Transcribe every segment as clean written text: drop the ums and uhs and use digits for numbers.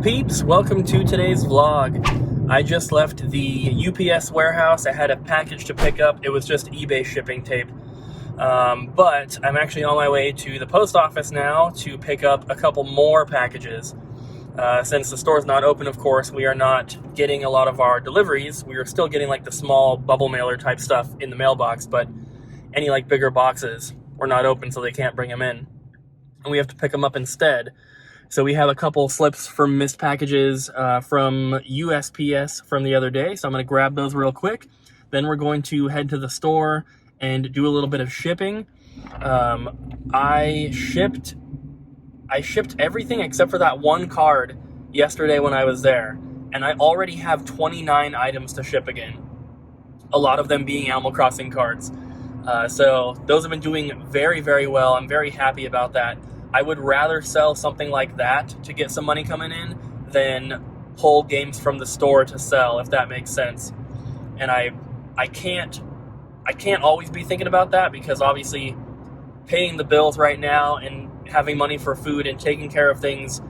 peeps? Welcome to today's vlog. I just left the UPS warehouse. I had a package to pick up. It was just eBay shipping tape. But I'm actually on my way to the post office now to pick up a couple more packages. Since the store's not open, of course, we are not getting a lot of our deliveries. We are still getting like the small bubble mailer type stuff in the mailbox, but any like bigger boxes are not open, so they can't bring them in. And we have to pick them up instead. So we have a couple slips from missed packages from USPS from the other day. So I'm going to grab those real quick. Then we're going to head to the store and do a little bit of shipping. I shipped everything except for that one card yesterday when I was there. And I already have 29 items to ship again. A lot of them being Animal Crossing cards. So those have been doing very, very well. I'm very happy about that. I would rather sell something like that to get some money coming in than pull games from the store to sell, if that makes sense. And I can't always be thinking about that, because obviously paying the bills right now and having money for food and taking care of things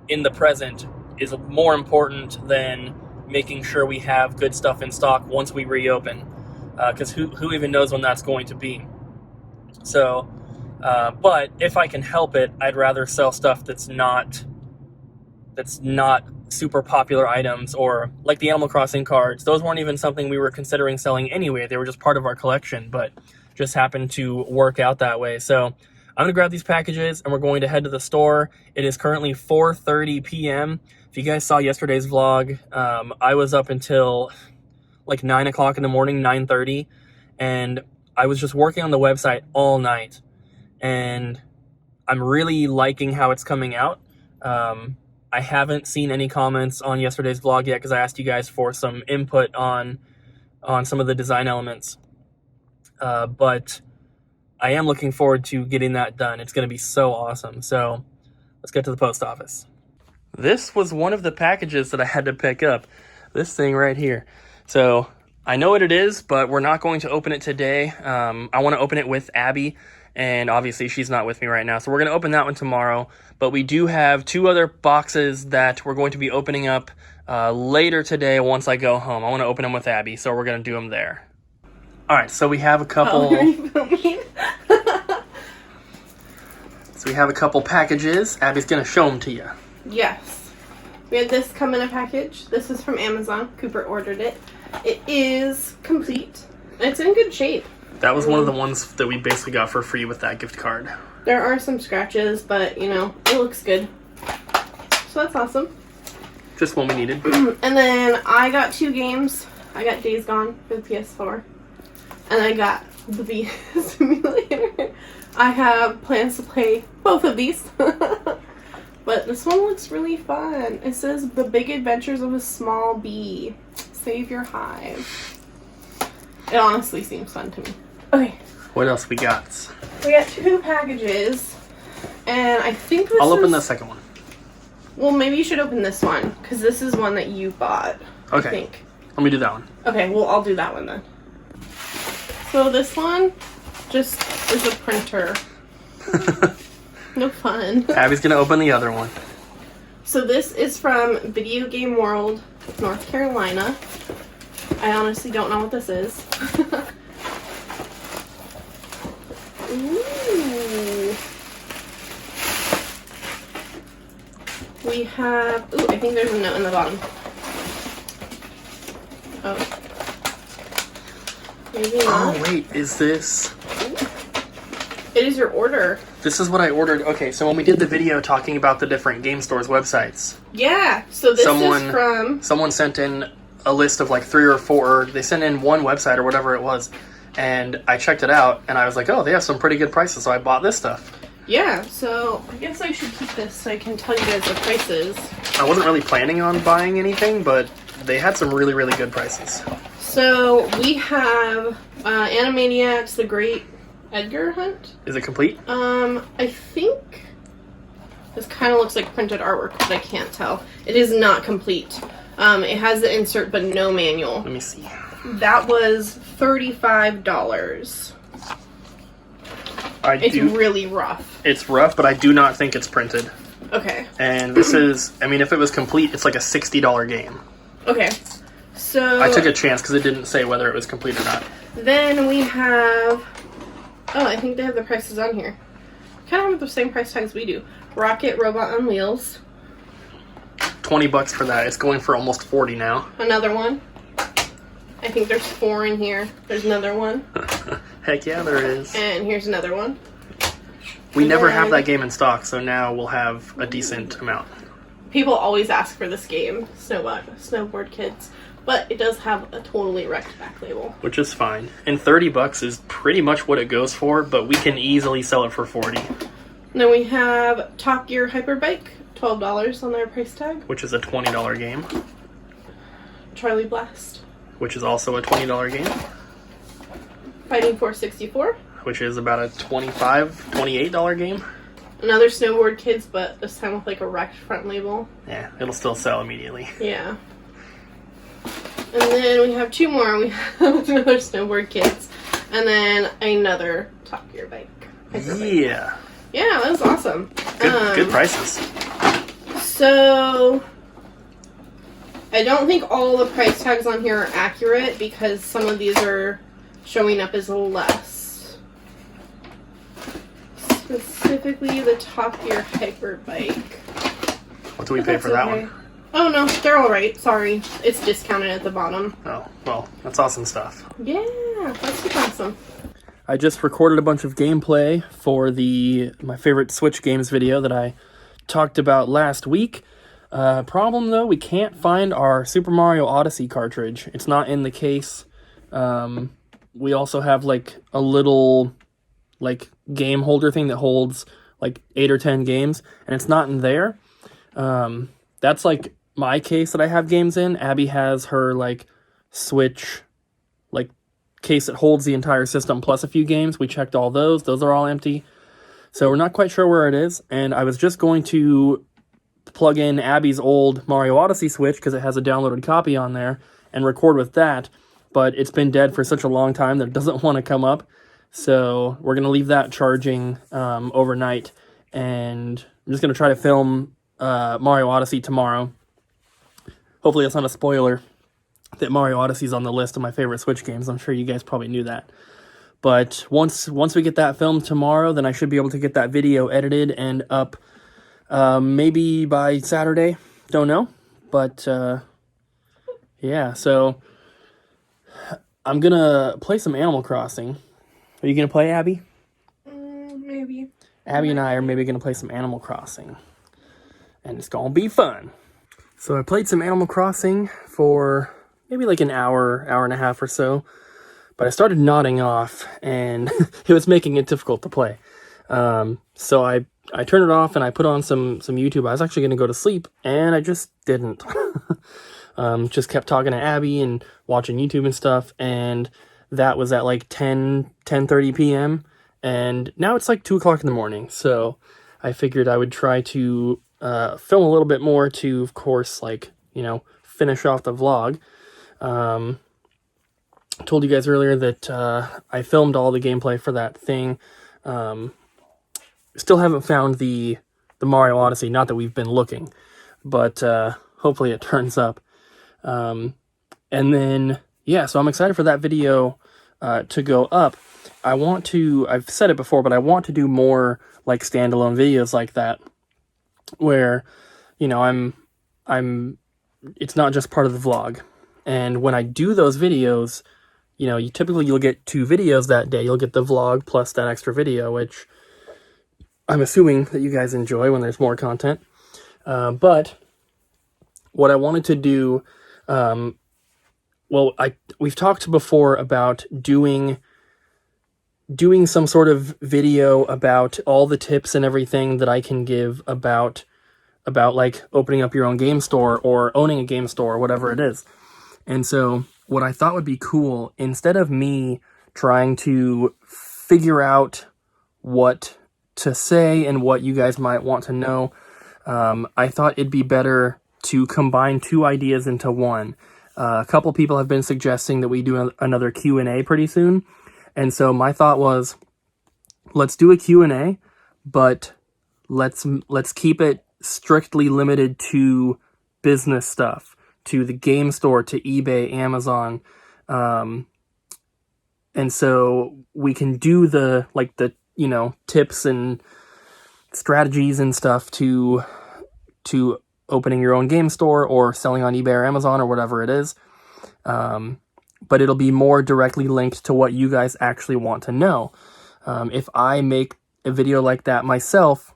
in the present is more important than making sure we have good stuff in stock once we reopen, because who even knows when that's going to be. So but if I can help it, I'd rather sell stuff that's not super popular items, or like the Animal Crossing cards. Those weren't even something we were considering selling anyway. They were just part of our collection, but just happened to work out that way. So I'm going to grab these packages and we're going to head to the store. It is currently 4:30 p.m. If you guys saw yesterday's vlog, I was up until like 9 o'clock in the morning, 9:30, and I was just working on the website all night. And I'm really liking how it's coming out. I haven't seen any comments on yesterday's vlog yet, because I asked you guys for some input on some of the design elements. But I am looking forward to getting that done. It's going to be so awesome. So let's get to the post office. This was one of the packages that I had to pick up. This thing right here. So I know what it is, but we're not going to open it today. I want to open it with Abby. And obviously she's not with me right now, so we're going to open that one tomorrow. But we do have two other boxes that we're going to be opening up later today once I go home. I want to open them with Abby, so we're going to do them there. Alright, so we have a couple... So we have a couple packages. Abby's going to show them to you. Yes. We had this come in a package. This is from Amazon. Cooper ordered it. It is complete. It's in good shape. That was one of the ones that we basically got for free with that gift card. There are some scratches, but, you know, it looks good. So that's awesome. Just one we needed. And then I got two games. I got Days Gone for the PS4. And I got the Bee Simulator. I have plans to play both of these. But this one looks really fun. It says, The Big Adventures of a Small Bee. Save your hive. It honestly seems fun to me. Okay. What else we got? We got two packages, and I think this I'll open the second one. Well, maybe you should open this one, because this is one that you bought. Okay. I think. Let me do that one. Okay, well, I'll do that one then. So this one just is a printer. No fun. Abby's going to open the other one. So this is from Video Game World, North Carolina. I honestly don't know what this is. Ooh. We have... Ooh, I think there's a note in the bottom. Oh. Maybe not. Oh, wait. Is this... It is your order. This is what I ordered. Okay, so when we did the video talking about the different game stores' websites... Yeah, so this is from... Someone sent in a list of like 3 or 4. They sent in one website or whatever it was, and I checked it out and I was like, oh, they have some pretty good prices, so I bought this stuff. Yeah, so I guess I should keep this so I can tell you guys the prices. I wasn't really planning on buying anything, but they had some really, really good prices. So we have Animaniacs: The Great Edgar Hunt. Is it complete? I think this kind of looks like printed artwork, but I can't tell. It is not complete. It has the insert, but no manual. Let me see. That was $35. It's really rough. It's rough, but I do not think it's printed. Okay. And this is, I mean, if it was complete, it's like a $60 game. Okay. So I took a chance because it didn't say whether it was complete or not. then we have... Oh, I think they have the prices on here. Kind of have the same price tags we do. Rocket Robot on Wheels. $20 for that. It's going for almost 40 now. Another one. I think there's 4 in here. There's another one. Heck yeah, there is. And here's another one. We never have that game in stock, so now we'll have a decent amount. People always ask for this game, Snowboard Kids, but it does have a totally wrecked back label. Which is fine. And $30 is pretty much what it goes for, but we can easily sell it for 40. Then we have Top Gear Hyperbike, $12 on their price tag. Which is a $20 game. Charlie Blast. Which is also a $20 game. Fighting Force 64. Which is about a $28 game. Another Snowboard Kids, but this time with like a wrecked front label. Yeah, it'll still sell immediately. Yeah. And then we have 2 more. We have another Snowboard Kids. And then another Top Gear bike. Hyperbike. Yeah. Yeah, that was awesome. Good prices. So, I don't think all the price tags on here are accurate because some of these are showing up as less. Specifically, the Top Gear Hyperbike. What do we pay for that one? Oh no, they're alright. Sorry. It's discounted at the bottom. Oh, well, that's awesome stuff. Yeah, that's super awesome. I just recorded a bunch of gameplay for my favorite Switch games video that I talked about last week. Problem though, we can't find our Super Mario Odyssey cartridge. It's not in the case. We also have like a little like game holder thing that holds like 8 or 10 games, and it's not in there. That's like my case that I have games in. Abby has her like Switch like case that holds the entire system plus a few games. We checked all those. Those are all empty. So we're not quite sure where it is. And I was just going to plug in Abby's old Mario Odyssey Switch because it has a downloaded copy on there and record with that. But it's been dead for such a long time that it doesn't want to come up. So we're going to leave that charging overnight. And I'm just going to try to film Mario Odyssey tomorrow. Hopefully it's not a spoiler that Mario Odyssey's on the list of my favorite Switch games. I'm sure you guys probably knew that. But once we get that filmed tomorrow, then I should be able to get that video edited and up maybe by Saturday. Don't know. But yeah, so I'm going to play some Animal Crossing. Are you going to play, Abby? Maybe. Abby and I are maybe going to play some Animal Crossing. And it's going to be fun. So I played some Animal Crossing for maybe like an hour and a half or so. But I started nodding off, and it was making it difficult to play. So I turned it off, and I put on some YouTube. I was actually going to go to sleep, and I just didn't. Just kept talking to Abby and watching YouTube and stuff, and that was at like 10:30 p.m., and now it's like 2 o'clock in the morning, so I figured I would try to film a little bit more to, of course, like, you know, finish off the vlog. I told you guys earlier that I filmed all the gameplay for that thing. Still haven't found the Mario Odyssey, not that we've been looking, but hopefully it turns up. And then, yeah, so I'm excited for that video to go up. I've said it before, but I want to do more like standalone videos like that, where, you know, it's not just part of the vlog. And when I do those videos, you know, you'll get 2 videos that day. You'll get the vlog plus that extra video, which I'm assuming that you guys enjoy when there's more content. But what I wanted to do, we've talked before about doing some sort of video about all the tips and everything that I can give about like opening up your own game store or owning a game store or whatever it is. And so what I thought would be cool, instead of me trying to figure out what to say and what you guys might want to know, I thought it'd be better to combine 2 ideas into one. A couple people have been suggesting that we do another Q&A pretty soon. And so my thought was, let's do a Q&A, but let's keep it strictly limited to business stuff, to the game store, to eBay, Amazon. And so we can do the tips and strategies and stuff to opening your own game store or selling on eBay or Amazon or whatever it is. But it'll be more directly linked to what you guys actually want to know. If I make a video like that myself,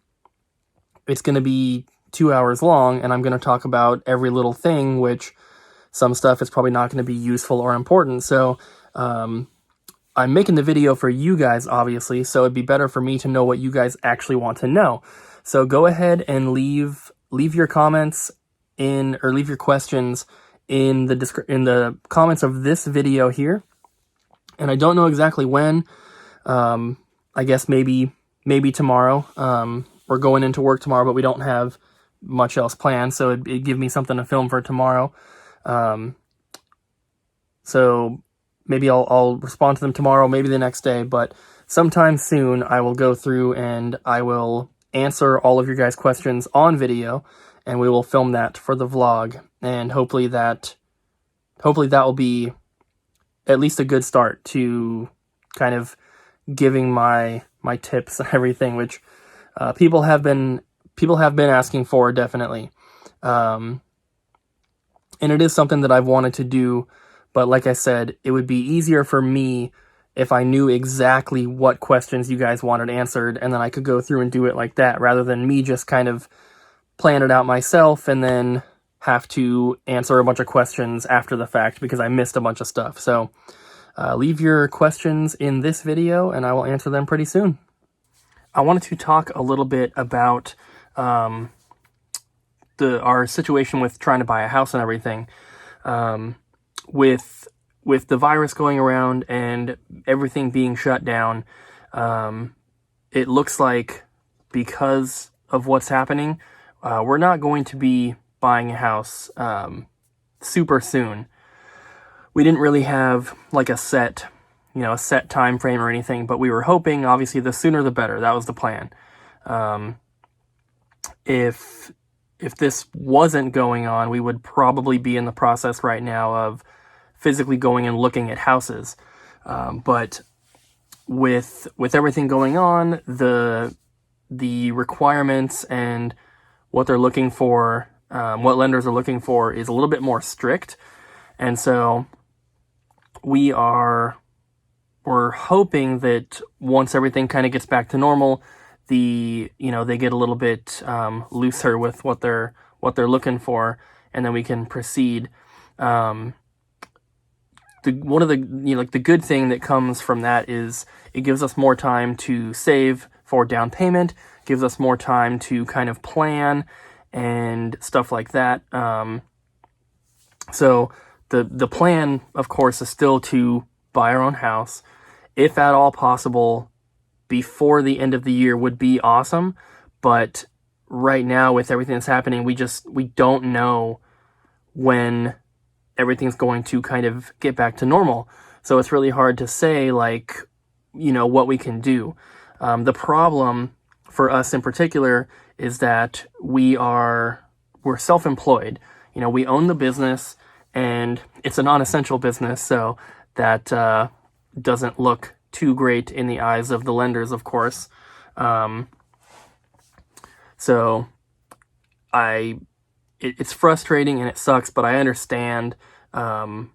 it's going to be 2 hours long, and I'm going to talk about every little thing, which some stuff is probably not going to be useful or important. So I'm making the video for you guys, obviously, so it'd be better for me to know what you guys actually want to know. So go ahead and leave your comments or leave your questions in the comments of this video here. And I don't know exactly when. I guess maybe tomorrow. We're going into work tomorrow, but we don't have much else planned, so it'd give me something to film for tomorrow. So maybe I'll respond to them tomorrow, maybe the next day, but sometime soon I will go through and I will answer all of your guys' questions on video, and we will film that for the vlog, and hopefully that will be at least a good start to kind of giving my tips and everything, which people have been asking for, definitely. And it is something that I've wanted to do, but like I said, it would be easier for me if I knew exactly what questions you guys wanted answered, and then I could go through and do it like that, rather than me just kind of plan it out myself and then have to answer a bunch of questions after the fact because I missed a bunch of stuff. So leave your questions in this video and I will answer them pretty soon. I wanted to talk a little bit about our situation with trying to buy a house and everything. With the virus going around and everything being shut down, it looks like because of what's happening, we're not going to be buying a house super soon. We didn't really have like a set time frame or anything, but we were hoping, obviously, the sooner the better. That was the plan. If this wasn't going on, we would probably be in the process right now of physically going and looking at houses. But with everything going on, the requirements and what they're looking for, what lenders are looking for, is a little bit more strict. And so we're hoping that once everything kind of gets back to normal, they get a little bit looser with what they're looking for, and then we can proceed. One of the good thing that comes from that is it gives us more time to save for down payment, gives us more time to kind of plan and stuff like that. So the plan, of course, is still to buy our own house. If at all possible, before the end of the year would be awesome. But right now, with everything that's happening, we don't know when everything's going to kind of get back to normal. So it's really hard to say, what we can do. The problem for us in particular is that we're self-employed. We own the business, and it's a non-essential business, so that doesn't look too great in the eyes of the lenders, of course. So it's frustrating and it sucks, but I understand. I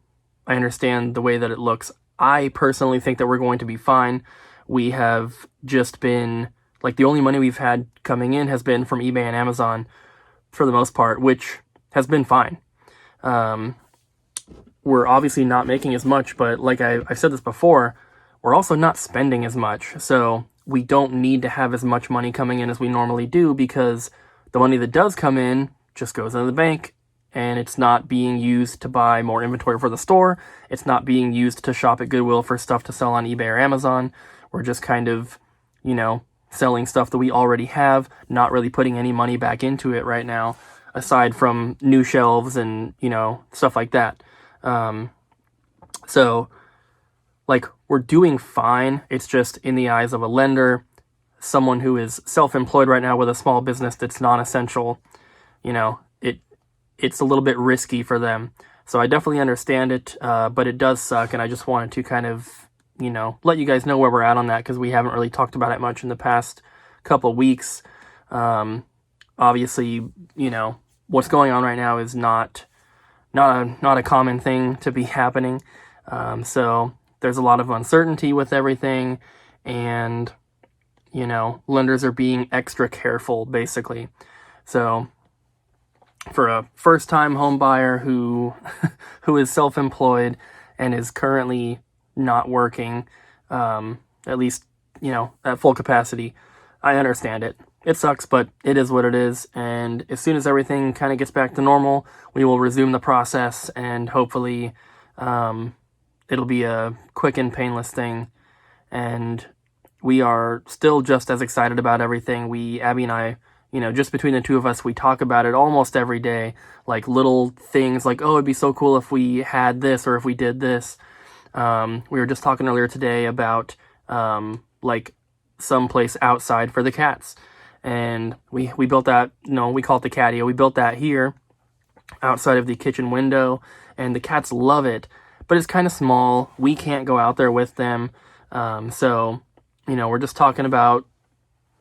understand the way that it looks. I personally think that we're going to be fine. We have just been, the only money we've had coming in has been from eBay and Amazon for the most part, which has been fine. We're obviously not making as much, but like I've said this before, we're also not spending as much. So we don't need to have as much money coming in as we normally do, because the money that does come in just goes into the bank, and it's not being used to buy more inventory for the store. It's not being used to shop at Goodwill for stuff to sell on eBay or Amazon. We're just kind of, selling stuff that we already have, not really putting any money back into it right now, aside from new shelves and, stuff like that. So we're doing fine. It's just in the eyes of a lender, someone who is self-employed right now with a small business that's non-essential, you know, it's a little bit risky for them. So I definitely understand it, but it does suck, and I just wanted to kind of, you know, let you guys know where we're at on that, because we haven't really talked about it much in the past couple weeks. Obviously, you know, what's going on right now is not a common thing to be happening. So there's a lot of uncertainty with everything, and, you know, lenders are being extra careful, basically. So for a first-time home buyer who is self-employed and is currently not working, at least, you know, at full capacity, I understand it. It sucks, but it is what it is. And as soon as everything kind of gets back to normal, we will resume the process, and hopefully it'll be a quick and painless thing. And we are still just as excited about everything. Abby and I, you know, just between the two of us, we talk about it almost every day, like little things like, oh, it'd be so cool if we had this or if we did this. We were just talking earlier today about like someplace outside for the cats. And we built that, you know, we call it the catio. We built that here outside of the kitchen window, and the cats love it, but it's kind of small. We can't go out there with them. So, you know, we're just talking about,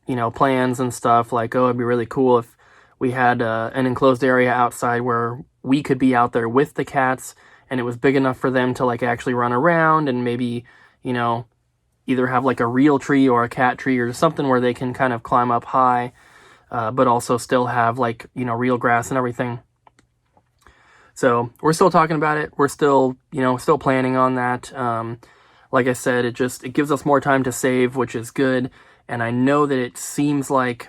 you know, plans and stuff like, oh, it'd be really cool if we had an enclosed area outside where we could be out there with the cats, and it was big enough for them to like actually run around, and maybe, you know, either have like a real tree or a cat tree or something where they can kind of climb up high, but also still have like, you know, real grass and everything. So we're still talking about it. We're still, you know, still planning on that. Like I said, it gives us more time to save, which is good. And I know that it seems like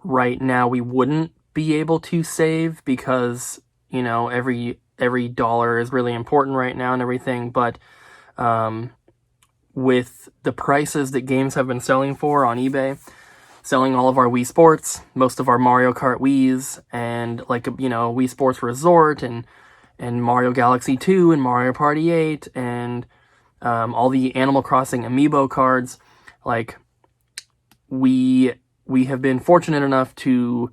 right now we wouldn't be able to save because, you know, every dollar is really important right now and everything. But with the prices that games have been selling for on eBay, selling all of our Wii Sports, most of our Mario Kart Wiis, and like, you know, Wii Sports Resort and Mario Galaxy 2 and Mario Party 8 and all the Animal Crossing amiibo cards, like we have been fortunate enough to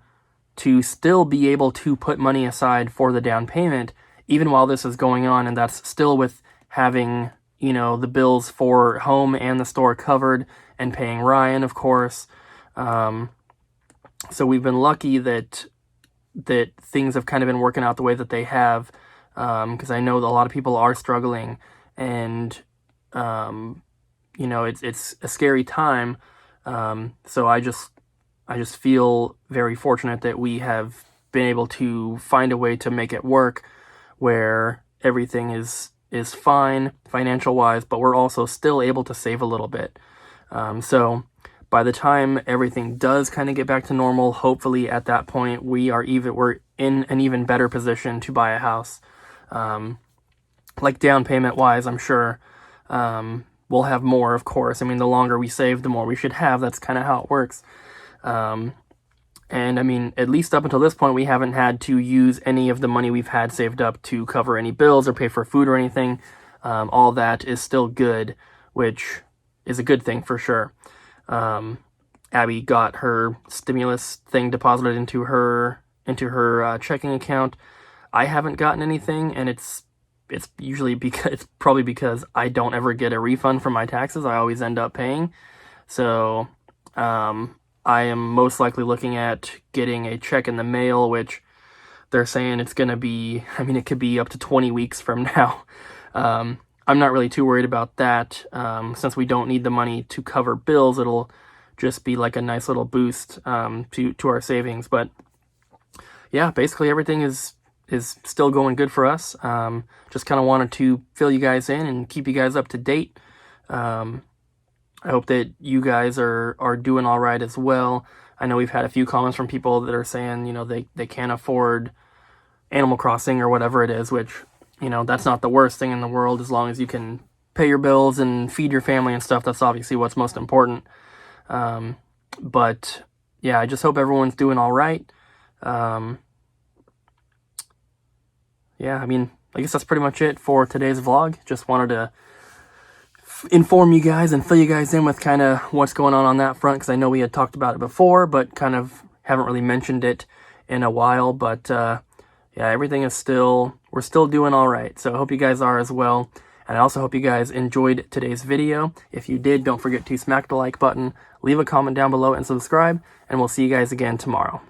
still be able to put money aside for the down payment even while this is going on, and that's still with having, you know, the bills for home and the store covered and paying Ryan, of course. So we've been lucky that things have kind of been working out the way that they have, because I know that a lot of people are struggling, and you know, it's a scary time. So I just feel very fortunate that we have been able to find a way to make it work where everything is fine financial wise, but we're also still able to save a little bit. So by the time everything does kind of get back to normal, hopefully at that point we're in an even better position to buy a house. Like down payment wise, I'm sure we'll have more, of course. I mean, the longer we save, the more we should have. That's kind of how it works. And I mean, at least up until this point, we haven't had to use any of the money we've had saved up to cover any bills or pay for food or anything. All that is still good, which is a good thing for sure. Abby got her stimulus thing deposited into her checking account. I haven't gotten anything, and it's usually it's probably because I don't ever get a refund from my taxes. I always end up paying. So, I am most likely looking at getting a check in the mail, which they're saying it's going to be, I mean, it could be up to 20 weeks from now. I'm not really too worried about that. Since we don't need the money to cover bills, it'll just be like a nice little boost to our savings. But yeah, basically everything is still going good for us. Just kind of wanted to fill you guys in and keep you guys up to date. I hope that you guys are doing all right as well. I know we've had a few comments from people that are saying, you know, they can't afford Animal Crossing or whatever it is, which, you know, that's not the worst thing in the world as long as you can pay your bills and feed your family and stuff. That's obviously what's most important. But yeah, I just hope everyone's doing all right. Yeah, I mean, I guess that's pretty much it for today's vlog. Just wanted to inform you guys and fill you guys in with kind of what's going on that front, because I know we had talked about it before, but kind of haven't really mentioned it in a while. But yeah, everything is we're still doing all right. So I hope you guys are as well. And I also hope you guys enjoyed today's video. If you did, don't forget to smack the like button, leave a comment down below, and subscribe. And we'll see you guys again tomorrow.